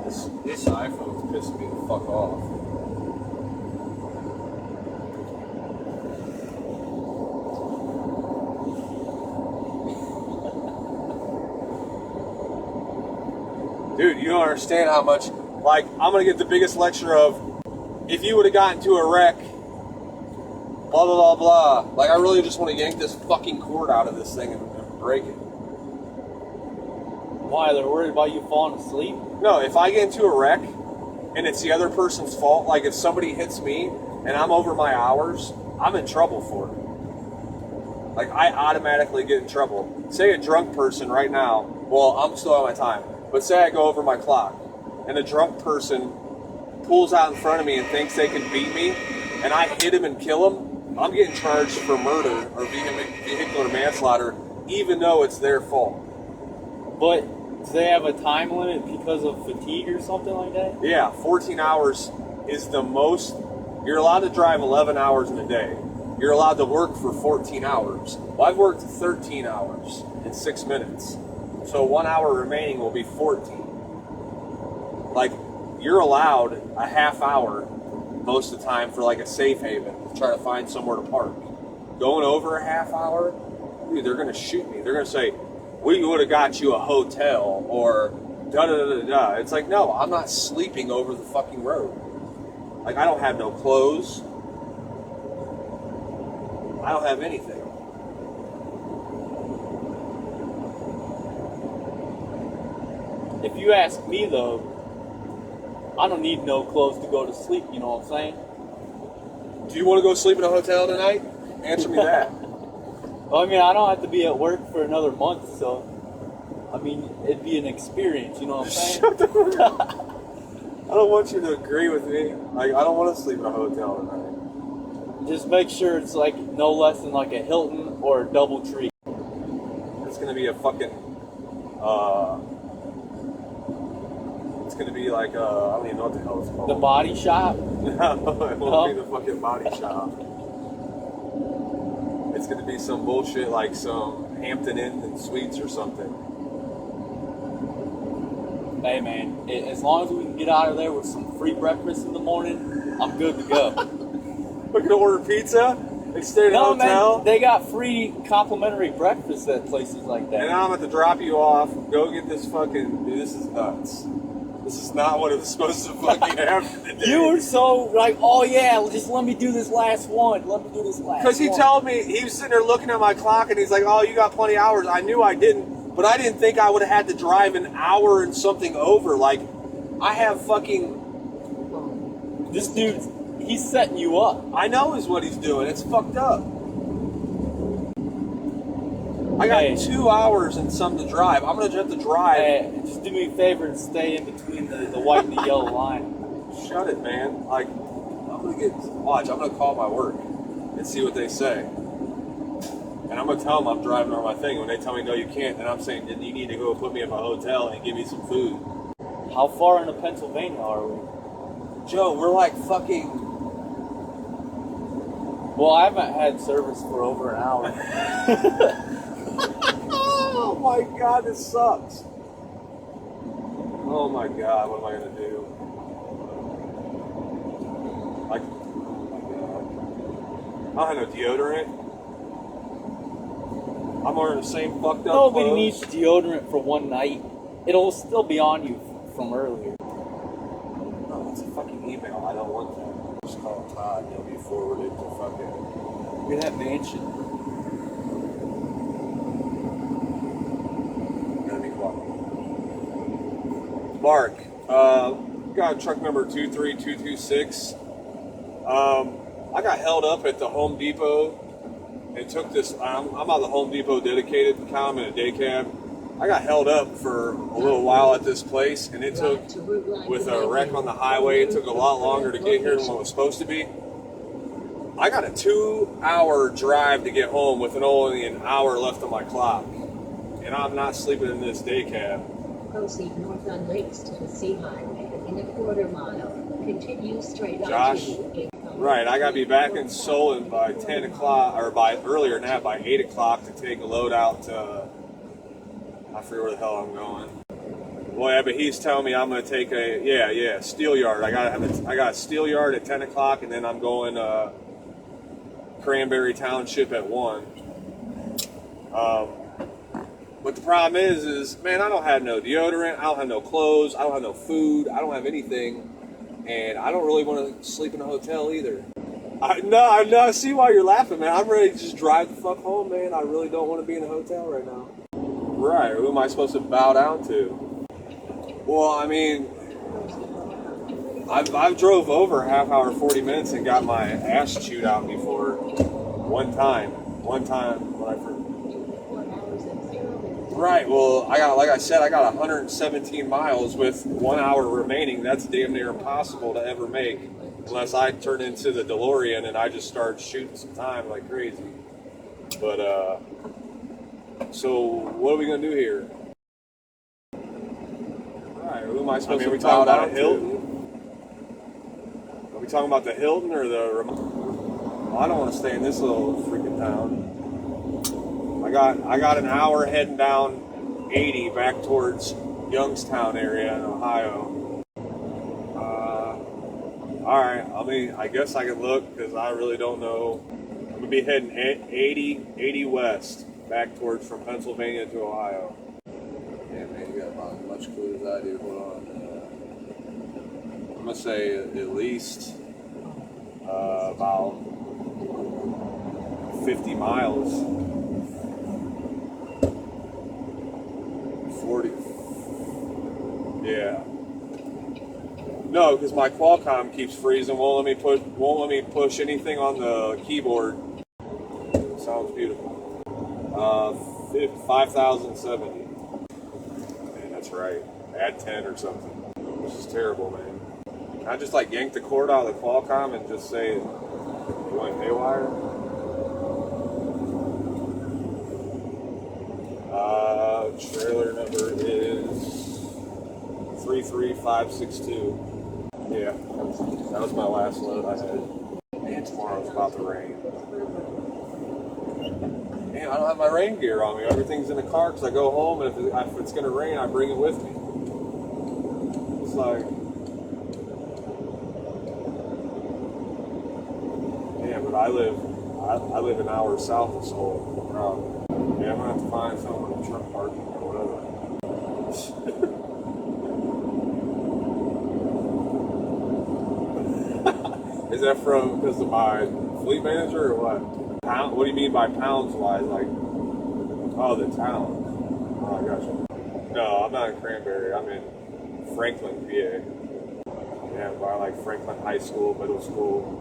This iPhone's pissing me the fuck off. Dude, you don't understand how much, like, I'm gonna get the biggest lecture of, if you would have gotten to a wreck, blah, blah, blah, blah. Like, I really just want to yank this fucking cord out of this thing and break it. Why? They're worried about you falling asleep? No, if I get into a wreck and it's the other person's fault, like if somebody hits me and I'm over my hours, I'm in trouble for it. Like, I automatically get in trouble. Say a drunk person right now, well, I'm still on my time, but say I go over my clock and a drunk person pulls out in front of me and thinks they can beat me and I hit him and kill him, I'm getting charged for murder or vehicular manslaughter, even though it's their fault. But do they have a time limit because of fatigue or something like that? Yeah, 14 hours is the most. You're allowed to drive 11 hours in a day. You're allowed to work for 14 hours. Well, I've worked 13 hours in 6 minutes. So 1 hour remaining will be 14. Like, you're allowed a half hour most of the time for like a safe haven to try to find somewhere to park. Going over a half hour, dude, they're going to shoot me. They're going to say, we would have got you a hotel or da-da-da-da-da. It's like, no, I'm not sleeping over the fucking road. Like, I don't have no clothes. I don't have anything. If you ask me, though, I don't need no clothes to go to sleep, you know what I'm saying? Do you want to go sleep in a hotel tonight? Answer me that. Well, I mean, I don't have to be at work for another month, so, I mean, it'd be an experience, you know what I'm saying? Shut the fuck up. I don't want you to agree with me. Like, I don't want to sleep in a hotel tonight. Just make sure it's like no less than like a Hilton or a DoubleTree. It's going to be a fucking, it's going to be like, I don't even know what the hell it's called. The Body Shop? No, it won't be the fucking Body Shop. It's going to be some bullshit like some Hampton Inn and Suites or something. Hey man, as long as we can get out of there with some free breakfast in the morning, I'm good to go. We're going to order pizza and stay in a hotel? Man, they got free complimentary breakfast at places like that. And now I'm going to drop you off, go get this fucking, dude, this is nuts. This is not what it was supposed to fucking happen today. You were so like, oh yeah, just let me do this last one. Let me do this last one. Because he told me, he was sitting there looking at my clock and he's like, oh, you got plenty of hours. I knew I didn't, but I didn't think I would have had to drive an hour and something over. Like, I have fucking... This dude, he's setting you up. I know is what he's doing. It's fucked up. I got 2 hours and some to drive. I'm going to have to drive. Hey, just do me a favor and stay in between the white and the yellow line. Shut it, man. Like, I'm going to watch, I'm going to call my work and see what they say. And I'm going to tell them I'm driving on my thing. When they tell me, no, you can't, then I'm saying, then you need to go put me in a hotel and give me some food. How far into Pennsylvania are we? Joe, we're like fucking... Well, I haven't had service for over an hour. Oh my God, this sucks. Oh my God, what am I going to do? Like, oh my God. I don't have no deodorant. I'm wearing the same fucked up Nobody clothes. needs deodorant for one night. It'll still be on you from earlier. No, it's a fucking email. I don't want that. Just call Todd and he'll be forwarded to fucking... Look at that mansion. Mark, got truck number 23226. I got held up at the Home Depot and took this. I'm on the Home Depot dedicated column in a day cab. I got held up for a little while at this place, and it took, with a wreck on the highway, it took a lot longer to get here than what it was supposed to be. I got a 2-hour drive to get home with only an hour left on my clock, and I'm not sleeping in this day cab. Proceed north on Lakes Tennessee Highway in a quarter mile. Continue straight on. Josh, right, I got to be back in Solon by 10 o'clock, or by earlier than that, by 8 o'clock to take a load out to, I forget where the hell I'm going. Well, yeah, but he's telling me I'm going to take a steel yard. I got a steel yard at 10 o'clock, and then I'm going Cranberry Township at 1. But the problem is, man, I don't have no deodorant, I don't have no clothes, I don't have no food, I don't have anything, and I don't really want to sleep in a hotel either. I see why you're laughing, man. I'm ready to just drive the fuck home, man. I really don't want to be in a hotel right now. Right, who am I supposed to bow down to? Well, I mean, I've drove over a half hour, 40 minutes and got my ass chewed out before. One time when I first... Right, well, like I said, I got 117 miles with 1 hour remaining. That's damn near impossible to ever make unless I turn into the DeLorean and I just start shooting some time like crazy. But, so what are we going to do here? Right, who am I supposed to be talking about? Hilton? Are we talking about the Hilton or the... Well, I don't want to stay in this little freaking town. I got an hour heading down 80 back towards Youngstown area in Ohio. All right, I guess I can look because I really don't know. I'm gonna be heading 80 west back towards from Pennsylvania to Ohio. Yeah, man, you got about as much clue as I do. Hold on. I'm gonna say at least about 50 miles. 40. Yeah. No, because my Qualcomm keeps freezing. Won't let me push anything on the keyboard. Sounds beautiful. 5,070. Man, that's right. Add 10 or something. This is terrible, man. Can I just like yank the cord out of the Qualcomm and just say, you want haywire? Trailer number is 33562. Yeah, that was my last load I had. Man, tomorrow's about to rain. Man, I don't have my rain gear on me. Everything's in the car because I go home, and if it's going to rain, I bring it with me. It's like... Yeah, but I live an hour south of Seoul. Yeah, I'm going to have to find someone in truck parking or whatever. Is that because of my fleet manager or what? What do you mean by pounds wise? Like, oh, the town. Oh, I gotcha. No, I'm not in Cranberry. I'm in Franklin, PA. Yeah, by like Franklin High School, middle school.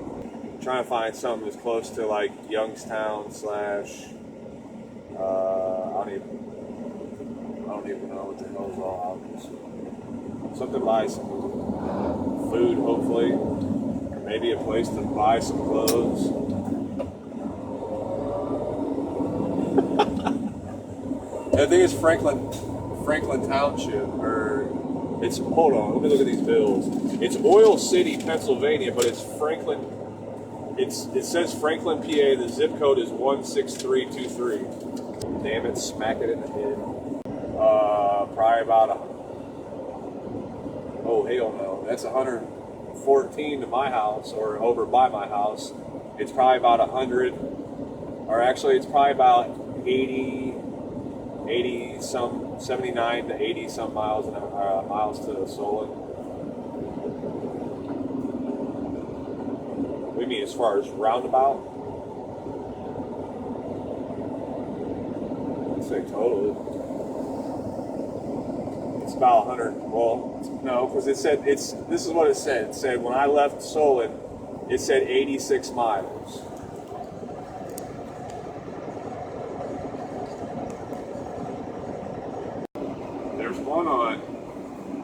I'm trying to find something as close to like Youngstown / I don't even know what the hell's all out. Something to buy some food, hopefully. Or maybe a place to buy some clothes. I think it's Franklin Township, or it's, hold on, let me look at these bills. It's Oil City, Pennsylvania, but it's Franklin, it says Franklin, PA, the zip code is 16323. Damn it, smack it in the head. Probably about oh hell no, that's 114 to my house, or over by my house. It's probably about 100, or actually it's probably about 80 some, 79 to 80 some miles to Solon. What do you mean as far as roundabout? I'd say totally. It's about 100. Well, no, because this is what it said. It said when I left Solon, it said 86 miles.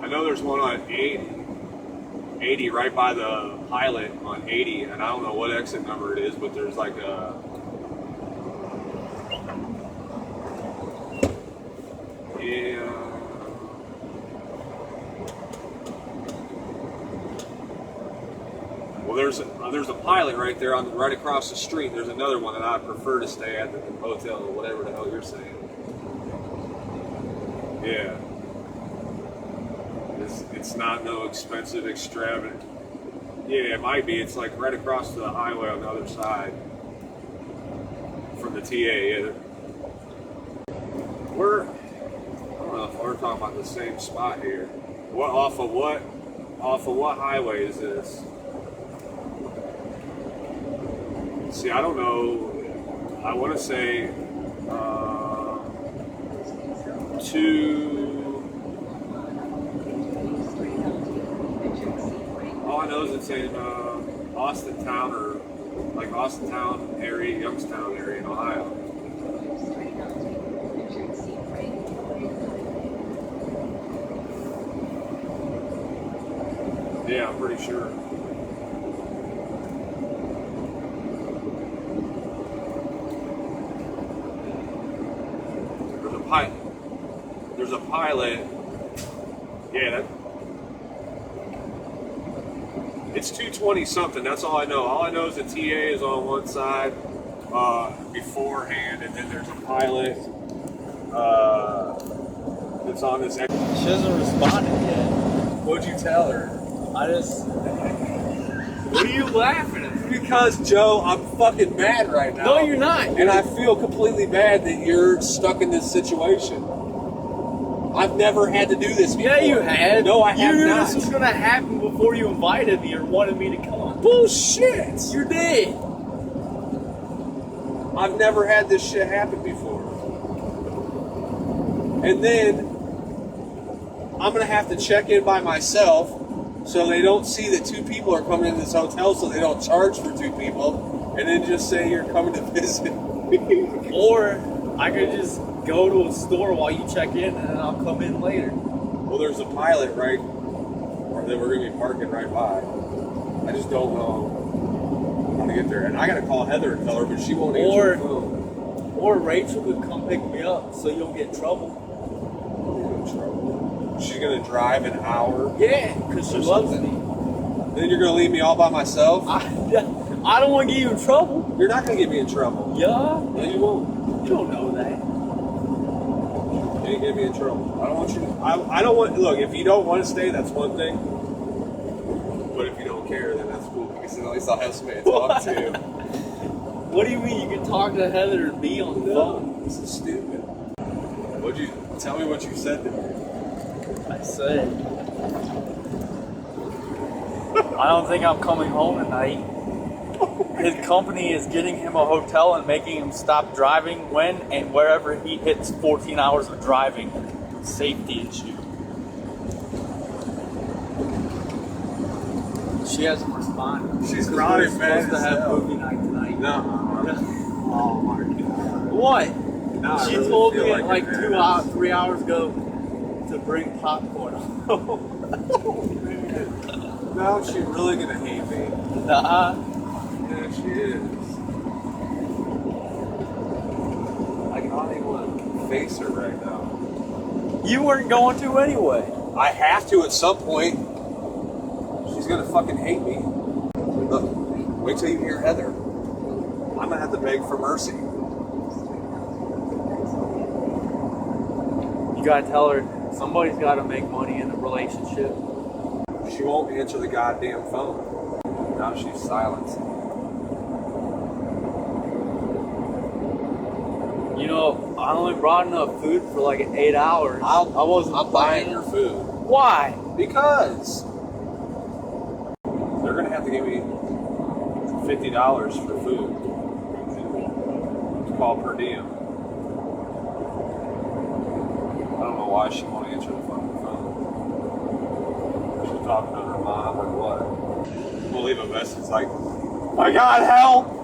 I know there's one on 80 right by the pilot on 80, and I don't know what exit number it is, but there's like a... Yeah... Well, there's a pilot right there right across the street. There's another one that I prefer to stay at the hotel or whatever the hell you're saying. Yeah. says it's not no expensive, extravagant. Yeah, it might be. It's like right across the highway on the other side from the TA. Yeah. I don't know if we're talking about the same spot here. What off of what highway is this? See, I don't know. I want to say all I know is it's in Austin Town or like Austin Town area, Youngstown area in Ohio. Yeah, I'm pretty sure. There's a pilot. Yeah, it's 220 something. That's all I know. All I know is the TA is on one side beforehand, and then there's a pilot that's on this. She hasn't responded yet. What'd you tell her? What are you laughing at? Because, Joe, I'm fucking mad right now. No, you're not. And I feel completely bad that you're stuck in this situation. I've never had to do this before. Yeah, you had. No, I have You knew not. this was going to happen before you invited me or wanted me to come. Bullshit! You did. I've never had this shit happen before. And then I'm going to have to check in by myself so they don't see that two people are coming into this hotel so they don't charge for two people and then just say you're coming to visit me. Or I could just go to a store while you check in and then I'll come in later. Well, there's a pilot right that we're going to be parking right by. I just don't know how to get there. And I got to call Heather and tell her, but she won't answer the phone. Or Rachel could come pick me up so you don't get in trouble. She's going to drive an hour? Yeah, because she loves me. Then you're going to leave me all by myself? I don't want to get you in trouble. You're not going to get me in trouble. Yeah? No, you won't. You don't know that. You ain't get me in trouble. I don't want you to. I don't want. Look, if you don't want to stay, that's one thing. But if you don't care, then that's cool. Because then at least I'll have somebody to talk to. What do you mean? You can talk to Heather and me on the phone? This is stupid. Tell me what you said to me. I said, I don't think I'm coming home tonight. His company is getting him a hotel and making him stop driving when and wherever he hits 14 hours of driving. Safety issue. She hasn't responded. She's Because probably we're mad supposed to as have hell. movie night tonight. No. Oh my god. What? No, I She really told feel me like like you're 2 mad. hours, 3 hours ago to bring popcorn. Now she's really gonna hate me. Nah. Yeah, she is. I don't even want to face her right now. You weren't going to anyway. I have to at some point. She's gonna fucking hate me. Look, wait till you hear Heather. I'm gonna have to beg for mercy. You gotta tell her somebody's gotta make money in a relationship. She won't answer the goddamn phone. Now she's silenced. You know, I only brought enough food for like 8 hours. I'm buying your food. Why? Because they're gonna have to give me $50 for food. It's called per diem. I don't know why she won't answer the fucking phone. She's talking to her mom or what. We'll leave a message like, "My God, help!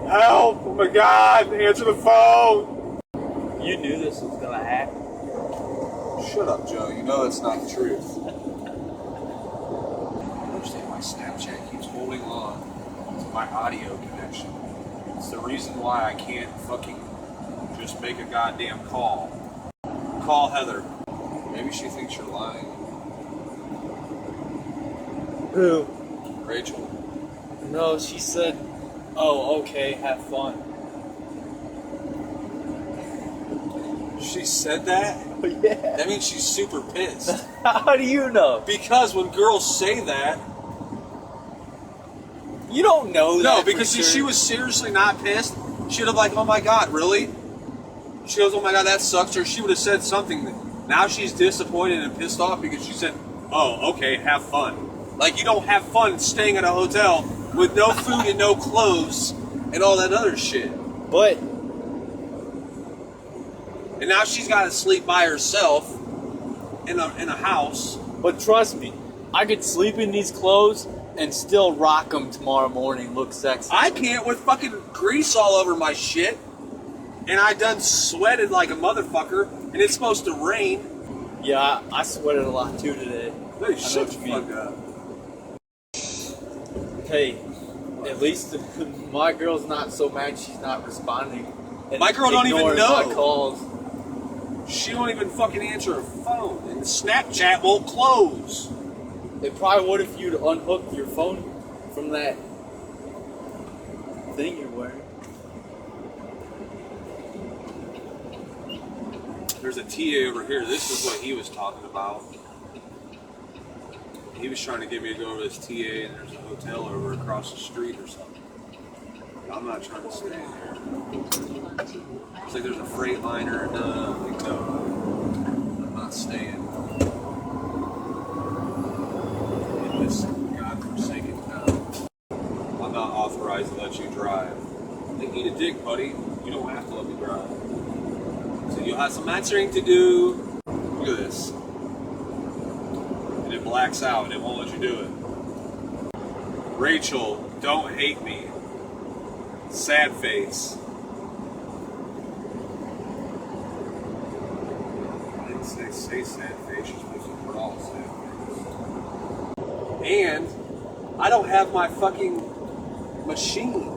Help! Oh my God, answer the phone!" You knew this was gonna happen. Shut up, Joe. You know that's not the truth. I understand why Snapchat keeps holding on to my audio connection. It's the reason why I can't fucking just make a goddamn call. Call Heather. Maybe she thinks you're lying. Who? Rachel. No, she said, oh, okay, have fun. She said that? Yeah. That means she's super pissed. How do you know? Because when girls say that... You don't know that. No, because if she was seriously not pissed, she'd have like, oh my God, really? She goes, oh my God, that sucks. Or she would have said something. Now she's disappointed and pissed off because she said, oh, okay, have fun. Like, you don't have fun staying at a hotel with no food and no clothes and all that other shit. But... And now she's got to sleep by herself in a house. But trust me, I could sleep in these clothes and still rock them tomorrow morning, look sexy. I can't with fucking grease all over my shit. And I done sweated like a motherfucker. And it's supposed to rain. Yeah, I sweated a lot too today. Hey, shut the fuck up. Hey, at least my girl's not so mad she's not responding. And My girl don't even ignoring know. my calls. She won't even fucking answer her phone. And Snapchat won't close. It probably would if you'd unhook your phone from that thing you're wearing. There's a TA over here. This is what he was talking about. He was trying to get me to go over this TA, and there's a hotel over across the street or something. I'm not trying to stay there. It's like there's a Freightliner. No, I'm not staying in this godforsaken town. I'm not authorized to let you drive. They eat a dick, buddy. You don't have to let me drive. So you'll have some answering to do. Look at this. And it blacks out and it won't let you do it. Rachel, don't hate me. Sad face. I didn't say sad face. You're supposed to put all sad face. And I don't have my fucking machine.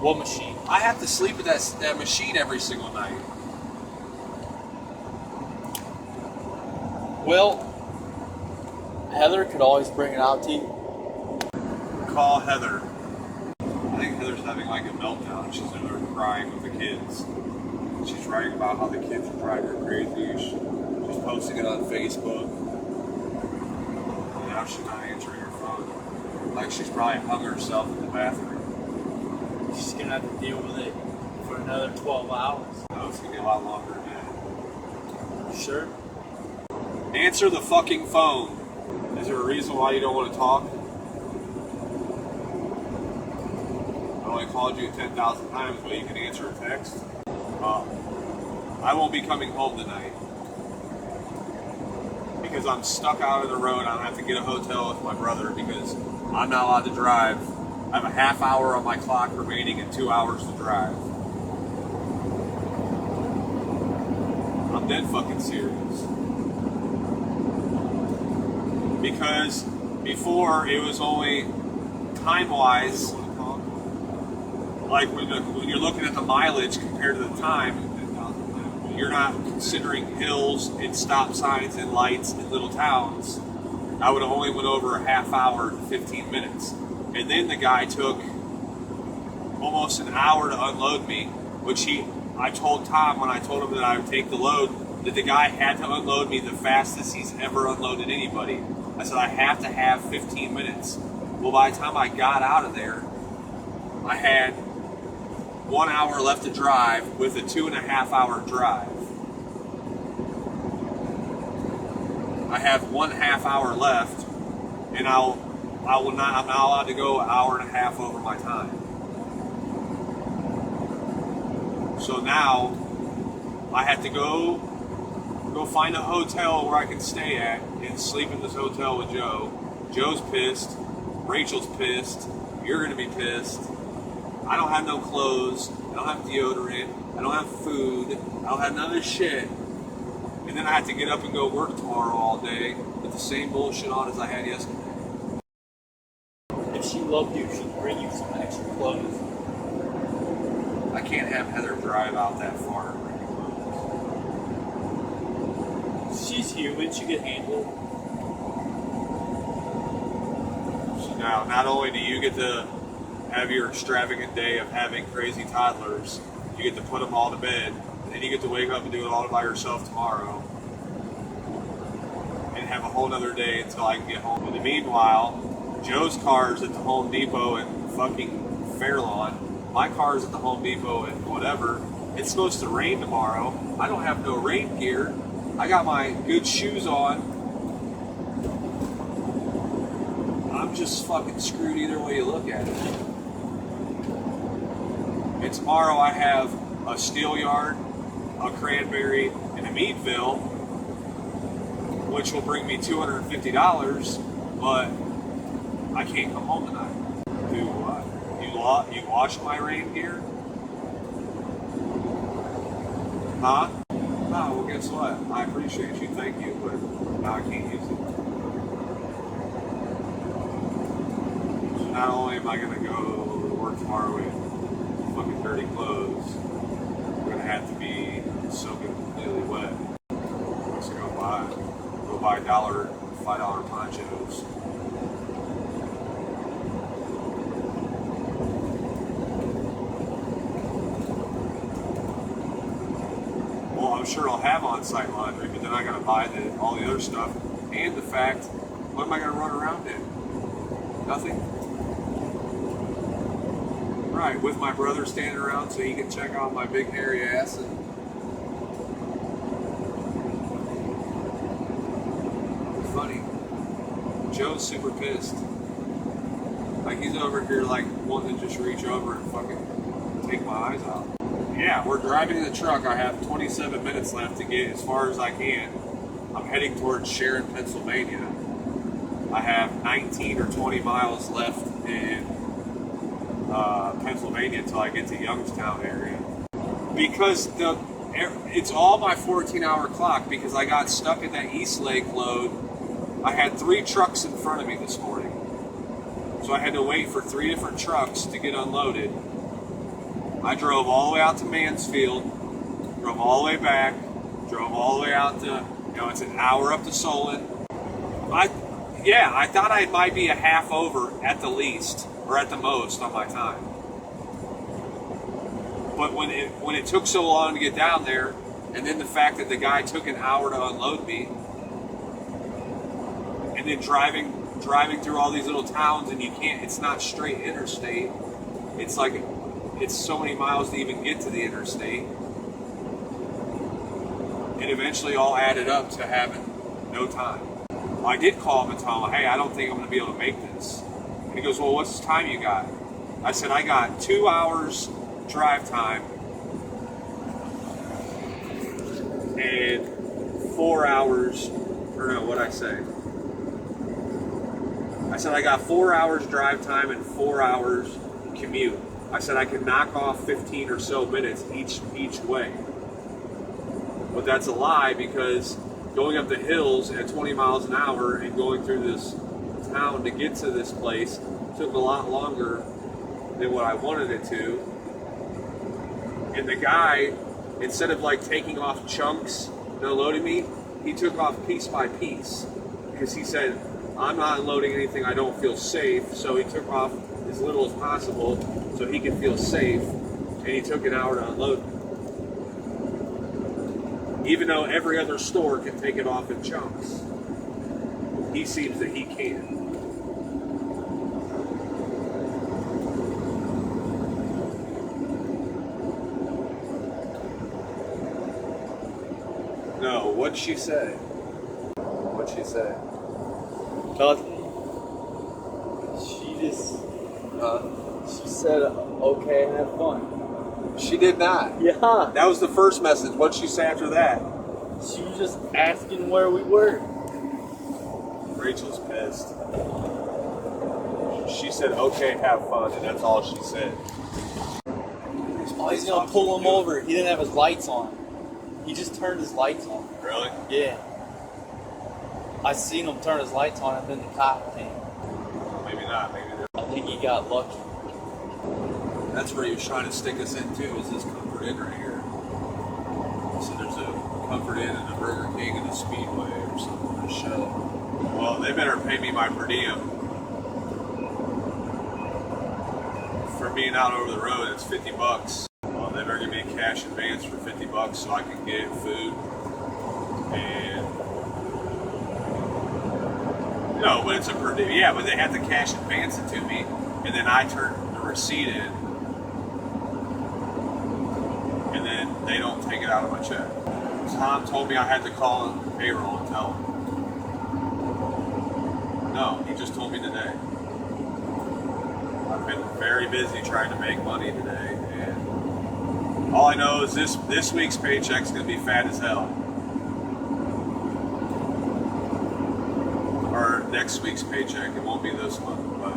What machine? I have to sleep with that machine every single night. Well, Heather could always bring it out to you. Call Heather. I think Heather's having like a meltdown. She's over there crying with the kids. She's writing about how the kids are driving her crazy. She's posting it on Facebook. And now she's not answering her phone. Like she's probably hung herself in the bathroom. She's gonna have to deal with it for another 12 hours. No, it's gonna be a lot longer than that. Sure. Answer the fucking phone. Is there a reason why you don't want to talk? I only called you 10,000 times, but you can answer a text. I won't be coming home tonight because I'm stuck out on the road. I don't have to get a hotel with my brother because I'm not allowed to drive. I have a half hour on my clock remaining and 2 hours to drive. I'm dead fucking serious. Because before it was only time-wise, like when you're looking at the mileage compared to the time, you're not considering hills and stop signs and lights in little towns. I would have only went over a half hour to 15 minutes. And then the guy took almost an hour to unload me, which I told Tom when I told him that I would take the load, that the guy had to unload me the fastest he's ever unloaded anybody. I said, I have to have 15 minutes. Well, by the time I got out of there, I had 1 hour left to drive with a 2.5 hour drive. I have 1.5 hour left, and I'm not allowed to go 1.5 hours over my time. So now I have to go find a hotel where I can stay at and sleep in this hotel with Joe. Joe's pissed. Rachel's pissed. You're going to be pissed. I don't have no clothes. I don't have deodorant. I don't have food. I don't have none of this shit. And then I have to get up and go work tomorrow all day with the same bullshit on as I had yesterday. If she loved you, she'd bring you some extra clothes. I can't have Heather drive out that far. She's human, she can handle it. Now, not only do you get to have your extravagant day of having crazy toddlers, you get to put them all to bed And you get to wake up and do it all by yourself tomorrow. And have a whole nother day until I can get home. In the meanwhile, Joe's car's at the Home Depot in fucking Fairlawn. My car's at the Home Depot in whatever. It's supposed to rain tomorrow. I don't have no rain gear. I got my good shoes on. I'm just fucking screwed either way you look at it. And tomorrow I have a Steelyard, a Cranberry, and a Meadville, which will bring me $250, but I can't come home tonight. Do what? You washed my rain gear? Huh? No, well guess what? I appreciate you, thank you, but now I can't use it. So not only am I going to go to work tomorrow with fucking dirty clothes, I'm going to have to be soaking completely wet. Let's go buy $5 ponchos. Well, I'm sure I'll have on-site laundry, but then I gotta buy all the other stuff. And the fact, what am I gonna run around in? Nothing? Right, with my brother standing around so he can check out my big hairy ass. And funny. Joe's super pissed. Like he's over here like wanting to just reach over and fucking take my eyes out. Yeah, we're driving in the truck. I have 27 minutes left to get as far as I can. I'm heading towards Sharon, Pennsylvania. I have 19 or 20 miles left in Pennsylvania until I get to Youngstown area. Because it's all my 14-hour clock because I got stuck in that East Lake load. I had 3 trucks in front of me this morning. So I had to wait for 3 different trucks to get unloaded. I drove all the way out to Mansfield, drove all the way back, drove all the way out to, it's an hour up to Solon. I thought I might be a half over at the least, or at the most on my time. But when it took so long to get down there, and then the fact that the guy took an hour to unload me, and then driving through all these little towns, and it's not straight interstate. It's like, it's so many miles to even get to the interstate. It eventually all added up to having no time. Well, I did call him and tell him, hey, I don't think I'm going to be able to make this. And he goes, well, what's the time you got? I said, I got 2 hours drive time and 4 hours, or no, what'd I say? I said, I got 4 hours drive time and 4 hours commute. I said I could knock off 15 or so minutes each way. But that's a lie because going up the hills at 20 miles an hour and going through this town to get to this place took a lot longer than what I wanted it to. And the guy, instead of like taking off chunks and unloading me, he took off piece by piece because he said, I'm not unloading anything I don't feel safe, so he took off as little as possible so he could feel safe, and he took an hour to unload. Even though every other store can take it off in chunks, he seems that he can. No, what'd she say? What'd she say? Nothing. She just, she said, okay, have fun. She did not. Yeah. That was the first message. What'd she say after that? She was just asking where we were. Rachel's pissed. She said, okay, have fun, and that's all she said. Oh, he's gonna pull him over. He didn't have his lights on. He just turned his lights on. Really? Yeah. I seen him turn his lights on and then the cop came. Maybe not. Maybe they're... I think he got lucky. That's where he was trying to stick us in too, is this Comfort Inn right here. So there's a Comfort Inn and a Burger King and a Speedway or something, a Shell. Well, they better pay me my per diem. For being out over the road, it's $50. Well, they better give me a cash advance for $50 so I can get food. And no, but it's a per day. Yeah, but they have to cash advance it to me, and then I turn the receipt in, and then they don't take it out of my check. Tom told me I had to call payroll and tell them. No, he just told me today. I've been very busy trying to make money today, and all I know is this week's paycheck's going to be fat as hell. Or next week's paycheck. It won't be this one, but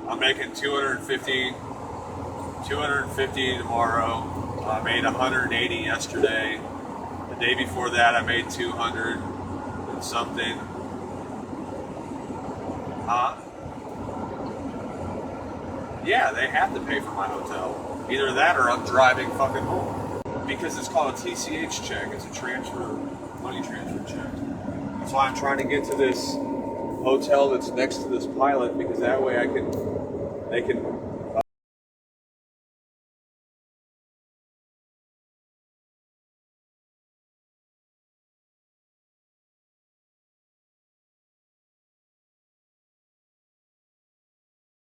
I'm making $250 tomorrow. I made $180 yesterday. The day before that, I made $200 and something. Huh? Yeah, they have to pay for my hotel. Either that or I'm driving fucking home. Because it's called a TCH check. It's a money transfer check. That's why I'm trying to get to this hotel that's next to this pilot, because that way they can